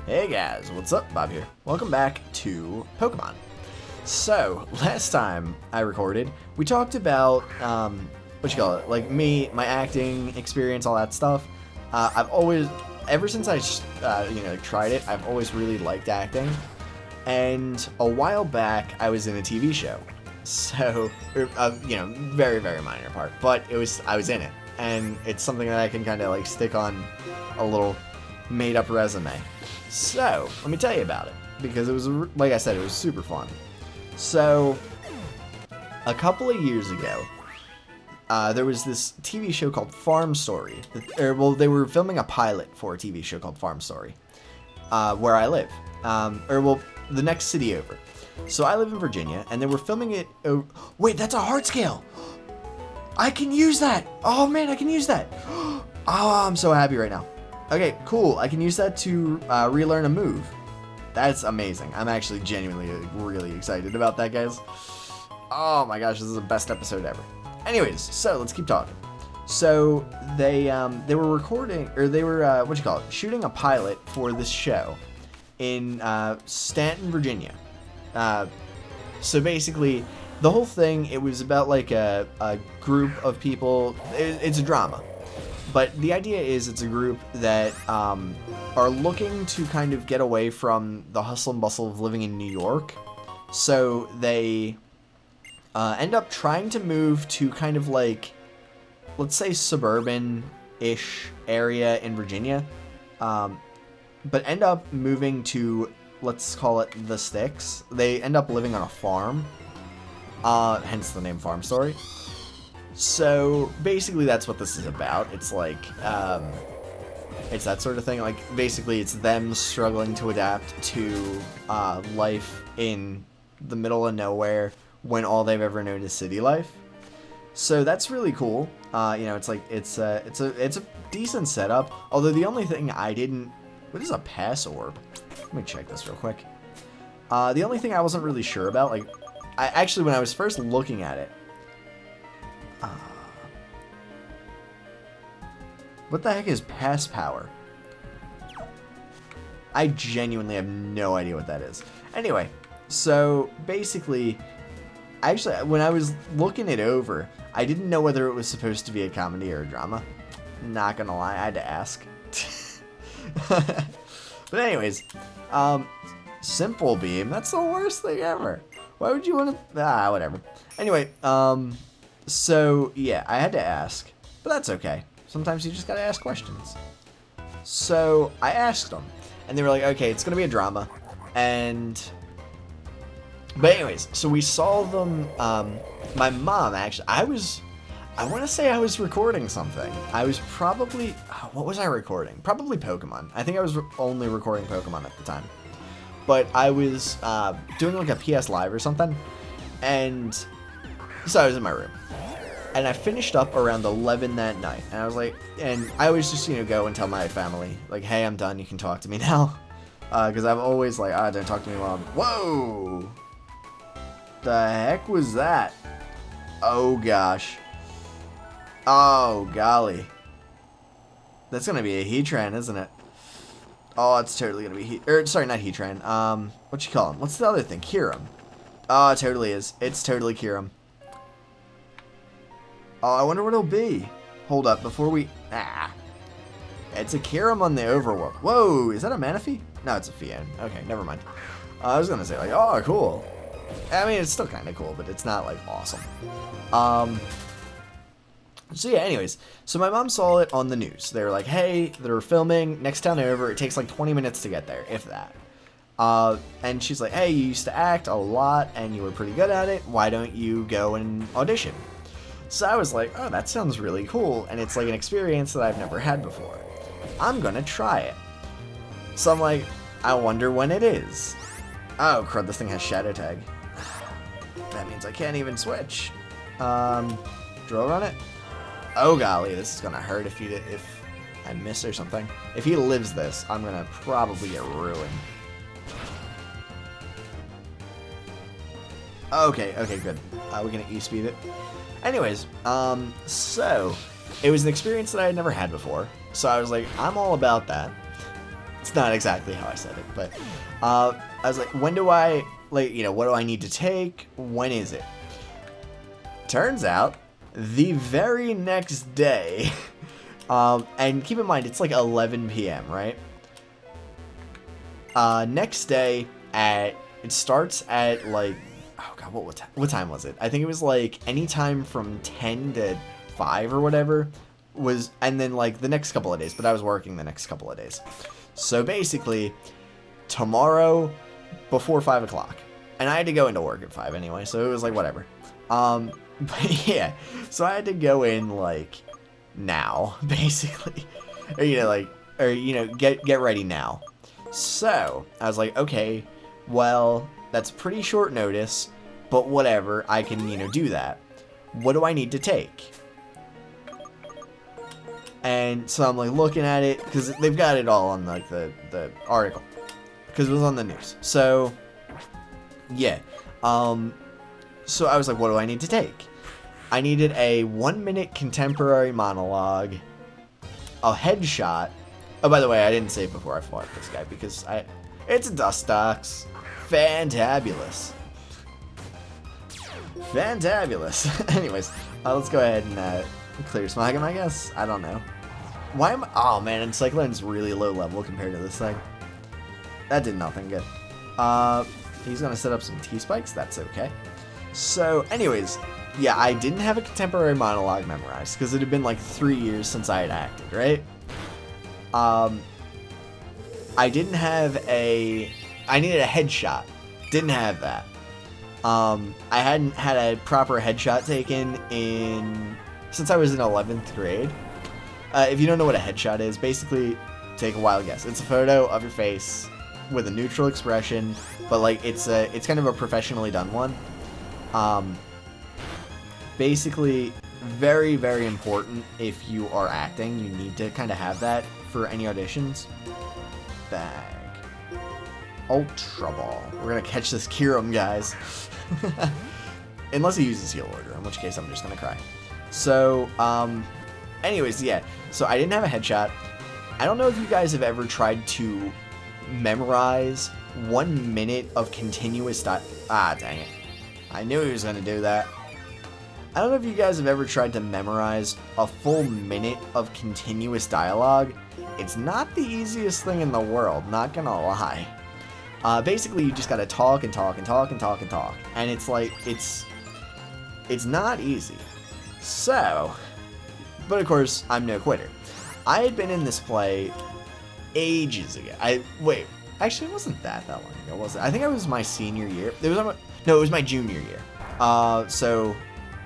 Hey guys, what's up? Bob here. Welcome back to Pokemon. So, last time I recorded, we talked about, like me, my acting experience, all that stuff. I've always, ever since I, tried it, I've always really liked acting. And a while back, I was in a TV show. So, very, very minor part, but I was in it. And it's something that I can kind of like stick on a little made-up resume. So, let me tell you about it, because it was, like I said, it was super fun. So, a couple of years ago, there was this TV show called Farm Story. They were filming a pilot for a TV show called Farm Story, where I live. The next city over. So I live in Virginia, and they were filming it. Wait, that's a heart scale! I can use that! Oh man, I can use that! Oh, I'm so happy right now. Okay, cool. I can use that to relearn a move. That's amazing. I'm actually genuinely really excited about that, guys. Oh my gosh, this is the best episode ever. Anyways, so let's keep talking. So they were recording, or they were shooting a pilot for this show in Stanton, Virginia. So basically, the whole thing, it was about like a group of people. It's a drama. But the idea is it's a group that are looking to kind of get away from the hustle and bustle of living in New York. So they end up trying to move to kind of like, let's say, suburban-ish area in Virginia. But end up moving to, let's call it the Sticks. They end up living on a farm. Hence the name Farm Story. So basically that's what this is about. It's like, it's that sort of thing. Like basically it's them struggling to adapt to life in the middle of nowhere when all they've ever known is city life. So that's really cool. It's like, it's a decent setup. Although the only thing I didn't, what is a pass orb? Let me check this real quick. The only thing I wasn't really sure about, like, when I was first looking at it, what the heck is pass power? I genuinely have no idea what that is. Anyway, so basically, when I was looking it over, I didn't know whether it was supposed to be a comedy or a drama. Not gonna lie, I had to ask. But anyways, Simple Beam, that's the worst thing ever. Why would you want to, whatever. Anyway, so yeah, I had to ask, but that's okay. Sometimes you just gotta ask questions. So I asked them, and they were like, okay, it's gonna be a drama. But anyways, so we saw them, my mom actually, I want to say I was recording something. I was probably, what was I recording? Probably Pokemon. I think I was only recording Pokemon at the time. But I was doing like a PS Live or something, and so I was in my room. And I finished up around 11 that night, and I was like, and I always just, go and tell my family, like, hey, I'm done, you can talk to me now. Because I'm always like, don't talk to me while I'm, whoa! The heck was that? Oh gosh. Oh golly. That's gonna be a Heatran, isn't it? Oh, it's totally gonna be sorry, not Heatran. What you call him? What's the other thing? Kyurem. Oh, it totally is. It's totally Kyurem. Oh, I wonder what it'll be. Hold up, before we... It's a Kyurem on the overworld. Whoa, is that a Manaphy? No, it's a Fion. Okay, never mind. I was gonna say, like, oh, cool. I mean, it's still kind of cool, but it's not, like, awesome. So yeah, anyways, so my mom saw it on the news. They were like, hey, they're filming, next town over, it takes like 20 minutes to get there, if that. And she's like, hey, you used to act a lot, and you were pretty good at it, why don't you go and audition? So I was like, oh, that sounds really cool, and it's like an experience that I've never had before. I'm gonna try it. So I'm like, I wonder when it is. Oh, crud, this thing has Shadow Tag. That means I can't even switch. Drill run it? Oh golly, this is gonna hurt if I miss or something. If he lives this, I'm gonna probably get ruined. Okay, good. We're gonna E-speed it. Anyways, so it was an experience that I had never had before. So I was like, I'm all about that. It's not exactly how I said it, but I was like, when do I, like, you know, what do I need to take? When is it? Turns out, the very next day, and keep in mind, it's like 11 p.m., right? Next day, it starts at, like, oh god, what time was it? I think it was, like, any time from 10 to 5 or whatever, and then, like, the next couple of days, but I was working the next couple of days. So basically, tomorrow before 5 o'clock. And I had to go into work at 5 anyway, so it was like, whatever. But yeah, so I had to go in, like, now, basically. Or, you know, like, or, you know, get ready now. So, I was like, okay, well, that's pretty short notice, but whatever, I can, you know, do that. What do I need to take? And so I'm like looking at it, because they've got it all on like the article, because it was on the news. So yeah, so I was like, what do I need to take? I needed a 1-minute contemporary monologue, a headshot. Oh, by the way, I didn't say it before I fought this guy, because it's a Dustox. Fantabulous. Fantabulous. Anyways, let's go ahead and clear Smog him, I guess. I don't know. Why am I... Oh, man, and Cyclone's really low level compared to this thing. That did nothing good. He's going to set up some T-spikes. That's okay. So, anyways, yeah, I didn't have a contemporary monologue memorized, because it had been like 3 years since I had acted, right? I didn't have a... I needed a headshot. Didn't have that. I hadn't had a proper headshot taken since I was in 11th grade. If you don't know what a headshot is, basically, take a wild guess. It's a photo of your face with a neutral expression, but like it's kind of a professionally done one. Basically, very, very important if you are acting. You need to kind of have that for any auditions. Bag. Ultra Ball. We're gonna catch this Kirim, guys. Unless he uses Heal Order, in which case I'm just gonna cry. So, anyways, yeah. So I didn't have a headshot. I don't know if you guys have ever tried to memorize 1 minute of continuous Ah, dang it. I knew he was gonna do that. I don't know if you guys have ever tried to memorize a full minute of continuous dialogue. It's not the easiest thing in the world, not gonna lie. Basically, you just gotta talk and talk and talk and talk and talk. And it's like, it's not easy. So, but of course, I'm no quitter. I had been in this play ages ago. Wait, actually, it wasn't that long ago, was it? I think it was my senior year. No, it was my junior year. So,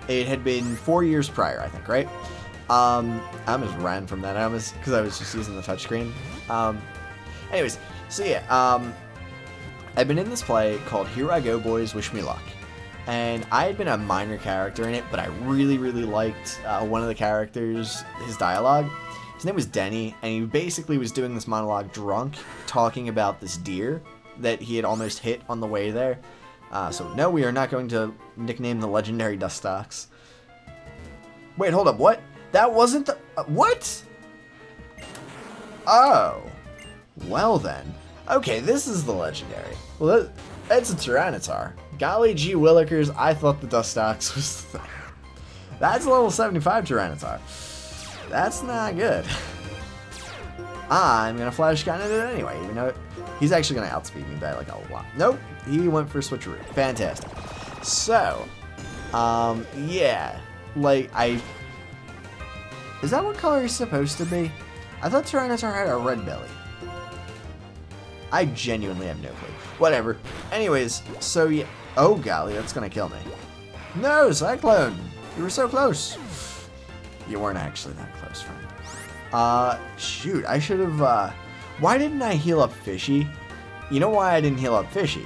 it had been 4 years prior, I think, right? I almost ran from that. Because I was just using the touchscreen. Anyways, so yeah, I've been in this play called Here I Go Boys, Wish Me Luck. And I had been a minor character in it, but I really, really liked one of the characters, his dialogue. His name was Denny, and he basically was doing this monologue drunk, talking about this deer that he had almost hit on the way there. So no, we are not going to nickname the legendary Dustox. Wait, hold up, what? That wasn't the... what? Oh. Well then. Okay, this is the legendary. Well, that's a Tyranitar. Golly gee willikers, I thought the Dustox was the thing. That's a level 75 Tyranitar. That's not good. I'm gonna Flash Cannon it anyway, even though he's actually gonna outspeed me by like a lot. Nope, he went for switcheroo. Fantastic. So, yeah, like is that what color he's supposed to be? I thought Tyranitar had a red belly. I genuinely have no clue. Whatever. Anyways, so yeah. Oh, golly, that's gonna kill me. No, Cyclone! You were so close. You weren't actually that close, friend. Shoot, I should have, why didn't I heal up Fishy? You know why I didn't heal up Fishy?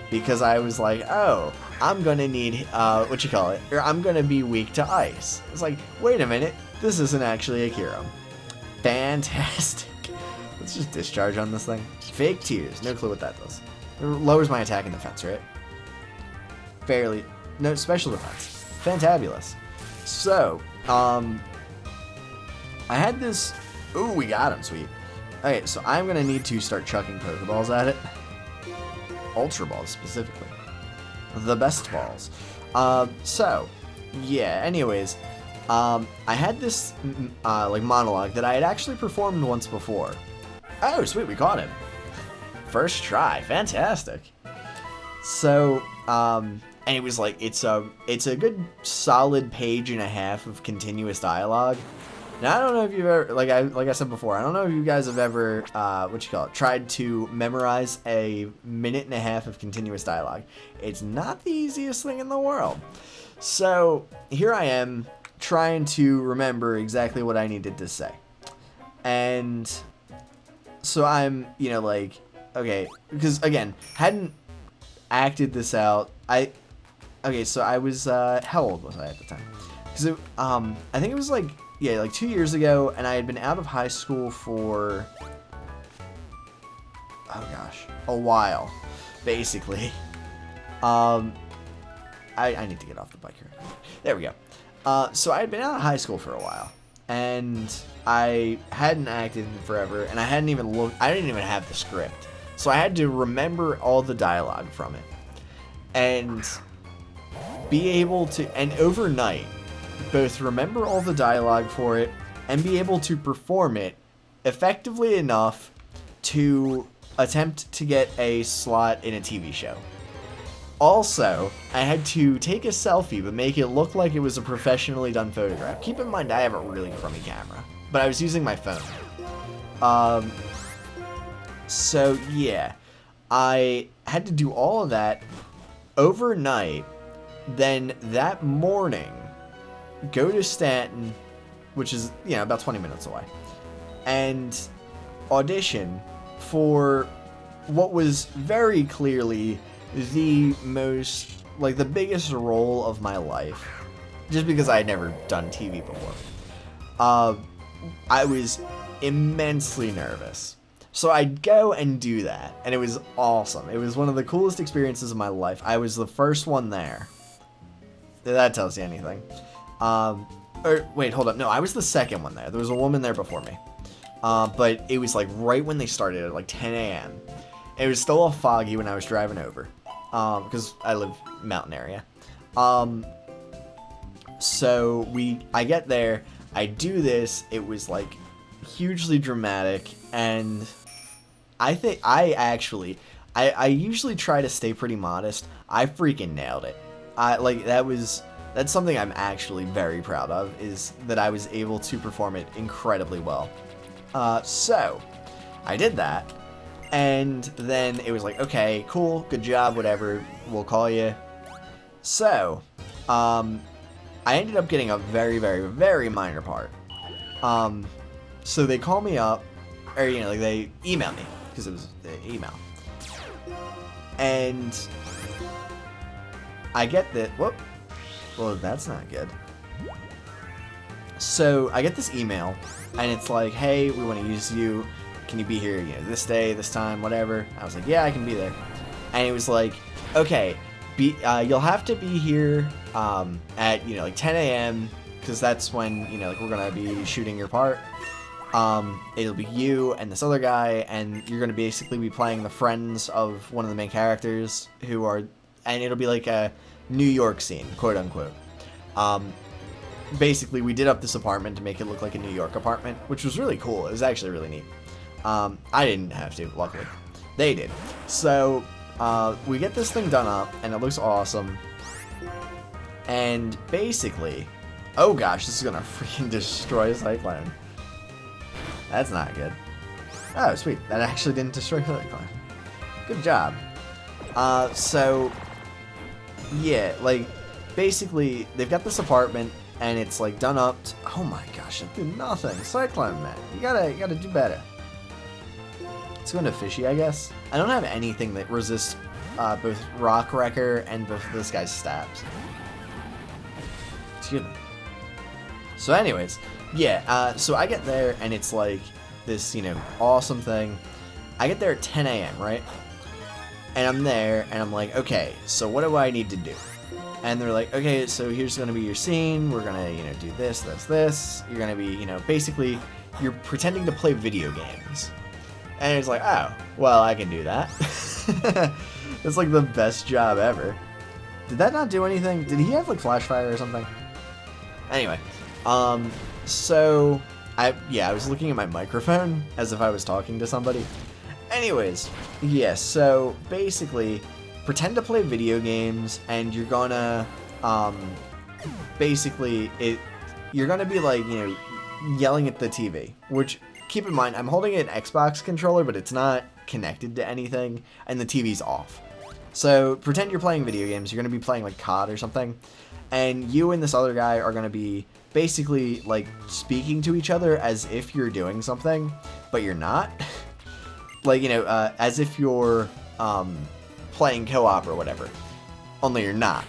Because I was like, oh, I'm gonna need, or I'm gonna be weak to ice. It's like, wait a minute, this isn't actually a Kirim. Fantastic. Let's just discharge on this thing. Fake Tears, no clue what that does. It lowers my attack and defense, right? Fairly, no, special defense. Fantabulous. So, I had this, ooh, we got him, sweet. Okay, so I'm gonna need to start chucking Pokeballs at it. Ultra Balls, specifically. The best balls. So, yeah, anyways, I had this, like, monologue that I had actually performed once before. Oh, sweet, we caught him. First try, fantastic. So, and it was like, it's a good solid page and a half of continuous dialogue. Now, I don't know if you've ever, like I said before, I don't know if you guys have ever, tried to memorize a minute and a half of continuous dialogue. It's not the easiest thing in the world. So, here I am, trying to remember exactly what I needed to say. And so I'm, you know, like, okay, because, again, hadn't acted this out. Okay, so I was, how old was I at the time? Because, I think it was, like, yeah, like 2 years ago, and I had been out of high school for, oh gosh, a while, basically. I need to get off the bike here. There we go. So I had been out of high school for a while, and I hadn't acted in forever, and I hadn't even looked, I didn't even have the script. So I had to remember all the dialogue from it, and be able to, and overnight, both remember all the dialogue for it and be able to perform it effectively enough to attempt to get a slot in a TV show. Also, I had to take a selfie but make it look like it was a professionally done photograph. Keep in mind, I have a really crummy camera, but I was using my phone. So yeah, I had to do all of that overnight. Then that morning, go to Stanton, which is, you know, about 20 minutes away, and audition for what was very clearly the most, like, the biggest role of my life, just because I had never done TV before. I was immensely nervous. So I'd go and do that, and it was awesome. It was one of the coolest experiences of my life. I was the first one there. If that tells you anything. Or, wait, hold up. No, I was the second one there. There was a woman there before me. But it was, like, right when they started at, like, 10 a.m. It was still all foggy when I was driving over. Because I live mountain area. So I get there, I do this, it was, like, hugely dramatic, and I think, I usually try to stay pretty modest. I freaking nailed it. That's something I'm actually very proud of, is that I was able to perform it incredibly well. So, I did that, and then it was like, okay, cool, good job, whatever, we'll call you. So, I ended up getting a very, very, very minor part. So they call me up, or, you know, like, they email me, because it was the email. And I get that, whoop, well, that's not good. So I get this email, and it's like, hey, we want to use you. Can you be here, you know, this day, this time, whatever? I was like, yeah, I can be there. And it was like, okay, you'll have to be here at, you know, like 10 a.m. because that's when, you know, like, we're gonna be shooting your part. It'll be you and this other guy, and you're gonna basically be playing the friends of one of the main characters who are, and it'll be like a New York scene, quote unquote. Basically, we did up this apartment to make it look like a New York apartment, which was really cool. It was actually really neat. I didn't have to, luckily. They did. So, we get this thing done up, and it looks awesome. And basically, oh gosh, this is gonna freaking destroy Cyclone. That's not good. Oh, sweet. That actually didn't destroy Cyclone. Good job. So, yeah, like, basically, they've got this apartment, and it's, like, done up. Oh my gosh, it did nothing. Cyclone, man. You gotta do better. Let's go into fishy, I guess. I don't have anything that resists both Rock Wrecker and both of this guy's stabs. Excuse me. So anyways, yeah, so I get there, and it's like this, you know, awesome thing. I get there at 10 a.m., right? And I'm there, and I'm like, okay, so what do I need to do? And they're like, okay, so here's going to be your scene. We're going to, you know, do this, this, this. You're going to be, you know, basically, you're pretending to play video games. And he's like, oh, well, I can do that. It's like the best job ever. Did that not do anything? Did he have like flash fire or something? Anyway, so I was looking at my microphone as if I was talking to somebody. Anyways, yes, so basically, pretend to play video games, and you're gonna, you're gonna be like, you know, yelling at the TV, which, keep in mind, I'm holding an Xbox controller, but it's not connected to anything, and the TV's off. So, pretend you're playing video games, you're gonna be playing, like, COD or something, and you and this other guy are gonna be basically, like, speaking to each other as if you're doing something, but you're not. Like, you know, as if you're, playing co-op or whatever, only you're not.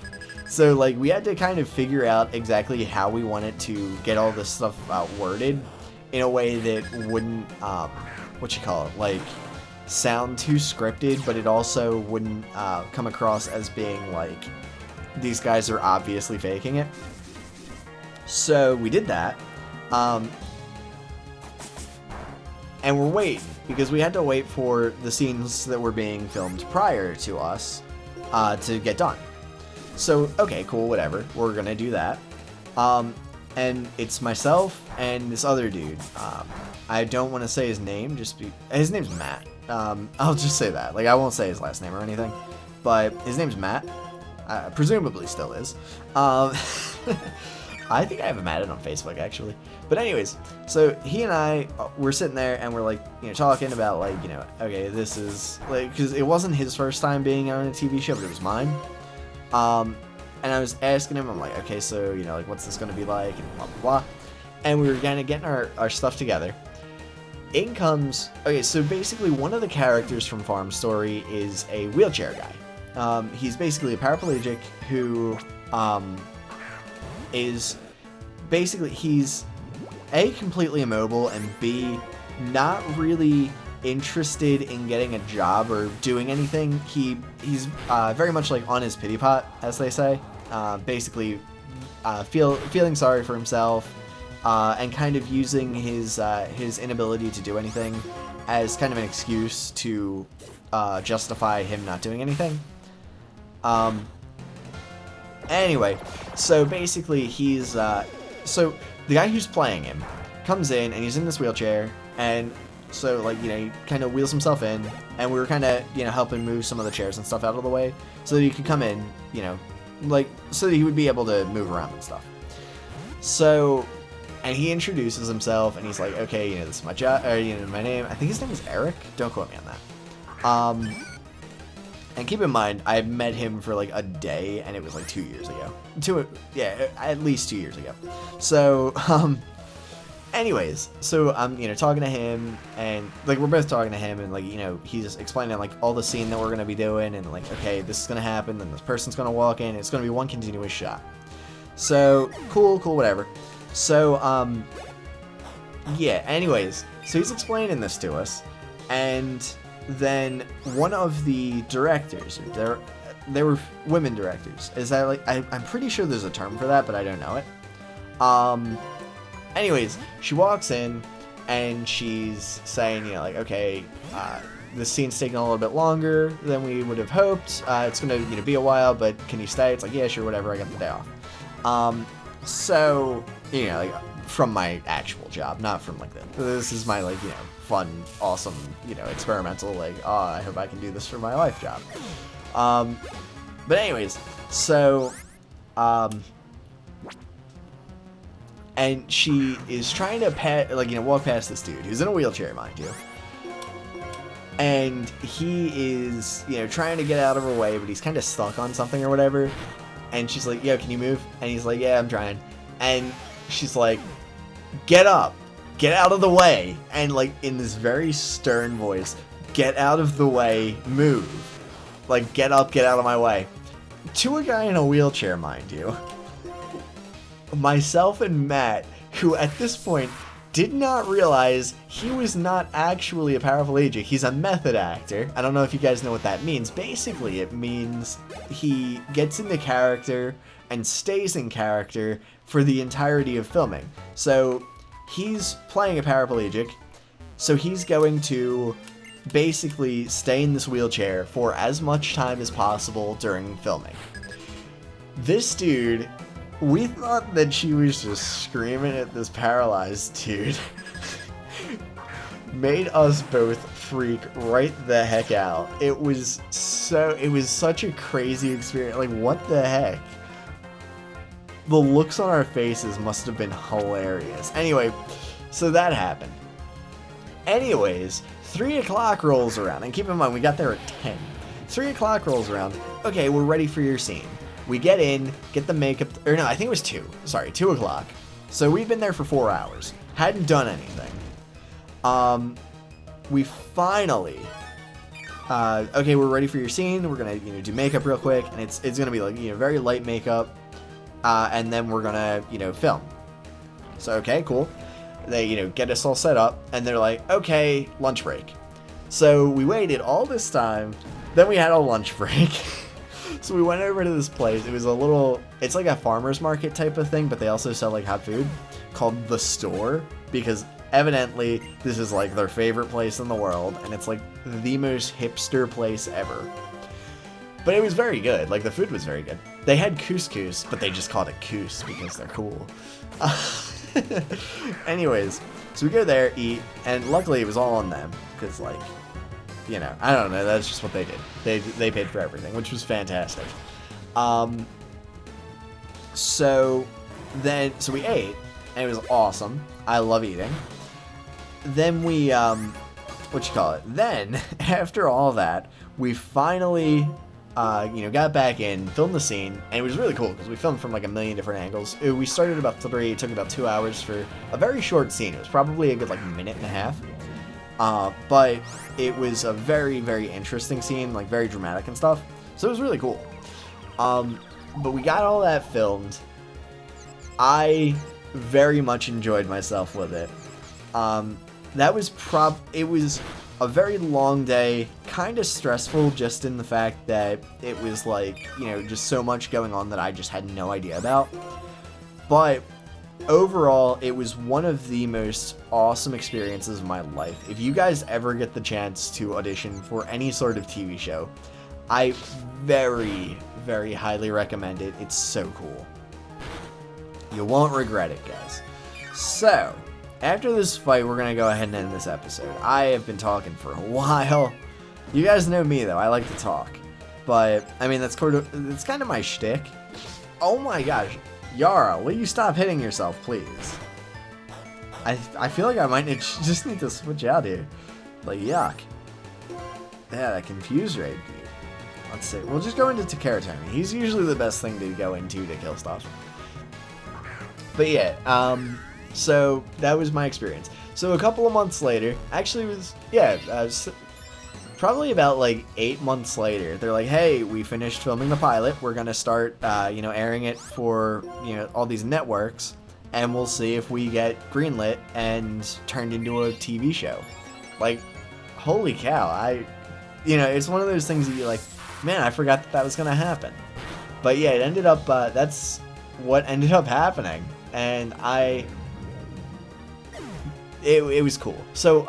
So, like, we had to kind of figure out exactly how we wanted to get all this stuff worded in a way that wouldn't, like, sound too scripted, but it also wouldn't come across as being, like, these guys are obviously faking it. So, we did that, and we're waiting, because we had to wait for the scenes that were being filmed prior to us to get done. So, okay, cool, whatever. We're gonna do that. And it's myself and this other dude. I don't want to say his name, his name's Matt. I'll just say that. Like, I won't say his last name or anything. But his name's Matt. Presumably still is. I think I have him added on Facebook, actually. But anyways, so he and I were sitting there, and we're, like, you know, talking about, like, you know, okay, this is, like, because it wasn't his first time being on a TV show, but it was mine. And I was asking him, I'm like, okay, so, you know, like, what's this going to be like, and blah, blah, blah. And we were kind of getting our stuff together. In comes, okay, so basically one of the characters from Farm Story is a wheelchair guy. He's basically a paraplegic who, is basically, he's A, completely immobile, and B, not really interested in getting a job or doing anything. He's very much like on his pity pot, as they say. Basically, feeling sorry for himself, and kind of using his inability to do anything as kind of an excuse to justify him not doing anything. Anyway, so basically he's so the guy who's playing him comes in, and he's in this wheelchair, and so, like, you know, he kind of wheels himself in, and we were kind of, you know, helping move some of the chairs and stuff out of the way so that he could come in, you know, like, so that he would be able to move around and stuff. So, and he introduces himself, and he's like, okay, you know, this is my job, or, you know, my name, I think his name is Eric, don't quote me on that. And keep in mind, I met him for, like, a day, and it was, like, 2 years ago. At least 2 years ago. So, anyways, so I'm, you know, talking to him, and, like, we're both talking to him, and, like, you know, he's explaining, like, all the scene that we're going to be doing, and, like, okay, this is going to happen, then this person's going to walk in, it's going to be one continuous shot. So, cool, whatever. So, yeah, anyways, so he's explaining this to us, and then one of the directors, there were women directors, is that, like, I'm pretty sure there's a term for that, but I don't know it. Anyways, she walks in, and she's saying, you know, like, okay, this scene's taking a little bit longer than we would have hoped. It's gonna, you know, be a while, but can you stay? It's like, yeah, sure, whatever, I got the day off. So, you know, like, from my actual job, not from, like, this is my, like, you know, fun, awesome, you know, experimental, like, oh, I hope I can do this for my life job. But anyways, so, and she is trying to walk past this dude who's in a wheelchair, mind you. And he is, you know, trying to get out of her way, but he's kind of stuck on something or whatever. And she's like, yo, can you move? And he's like, yeah, I'm trying. And she's like, get up, get out of the way. And, like, in this very stern voice, get out of the way, move. Like, get up, get out of my way. To a guy in a wheelchair, mind you. Myself and Matt, who at this point did not realize he was not actually a paraplegic. He's a method actor. I don't know if you guys know what that means. Basically, it means he gets into character and stays in character for the entirety of filming. So he's playing a paraplegic, so he's going to basically stay in this wheelchair for as much time as possible during filming. This dude, we thought that she was just screaming at this paralyzed dude. Made us both freak right the heck out. It was such a crazy experience. Like, what the heck? The looks on our faces must have been hilarious. Anyway, so that happened. Anyways, 3 o'clock rolls around, and keep in mind, we got there at 10. 3 o'clock rolls around. Okay, we're ready for your scene. We get in, get the makeup, or no, I think it was 2. Sorry, 2 o'clock. So we've been there for 4 hours. Hadn't done anything. We finally, okay, we're ready for your scene. We're gonna, do makeup real quick, and it's gonna be like, very light makeup, and then we're gonna, film. So, okay, cool. They, get us all set up, and they're like, okay, lunch break. So we waited all this time, then we had a lunch break. So we went over to this place. It was it's like a farmer's market type of thing, but they also sell like hot food, called The Store, because evidently this is like their favorite place in the world, and it's like the most hipster place ever. But it was very good. Like, the food was very good. They had couscous, but they just called it coos because they're cool. Anyways, so we go there, eat, and luckily it was all on them, because, like, I don't know, that's just what they did. They paid for everything, which was fantastic. So we ate, and it was awesome. I love eating. Then we, Then, after all that, we finally, got back in, filmed the scene, and it was really cool, because we filmed from, like, a million different angles. We started about 3, it took about 2 hours for a very short scene. It was probably a good, like, minute and a half. But it was a very, very interesting scene, like, very dramatic and stuff. So it was really cool. But we got all that filmed. I very much enjoyed myself with it. It was a very long day, kind of stressful just in the fact that it was like, just so much going on that I just had no idea about. But overall, it was one of the most awesome experiences of my life. If you guys ever get the chance to audition for any sort of TV show, I very, very highly recommend it. It's so cool. You won't regret it, guys. So, after this fight, we're going to go ahead and end this episode. I have been talking for a while. You guys know me, though. I like to talk. But, I mean, that's kind of my shtick. Oh my gosh. Yara, will you stop hitting yourself, please? I feel like I might just need to switch out here. Like, yuck. Yeah, that confuse rate, dude. Let's see. We'll just go into Takeratome. He's usually the best thing to go into to kill stuff. But yeah, so that was my experience. So a couple of months later, actually it was, probably about like 8 months later, they're like, hey, we finished filming the pilot. We're going to start, airing it for, all these networks, and we'll see if we get greenlit and turned into a TV show. Like, holy cow, it's one of those things that you're like, man, I forgot that was going to happen. But yeah, it ended up, that's what ended up happening. And it was cool. So,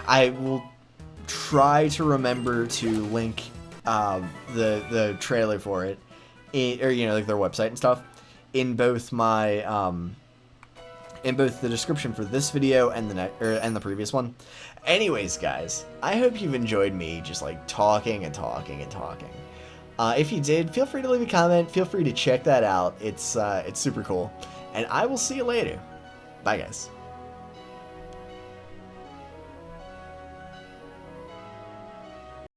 I will try to remember to link, the trailer for it, like their website and stuff, in both my, in both the description for this video and the previous one. Anyways, guys, I hope you've enjoyed me just like talking and talking and talking. If you did, feel free to leave a comment. Feel free to check that out. It's super cool. And I will see you later. Bye, guys.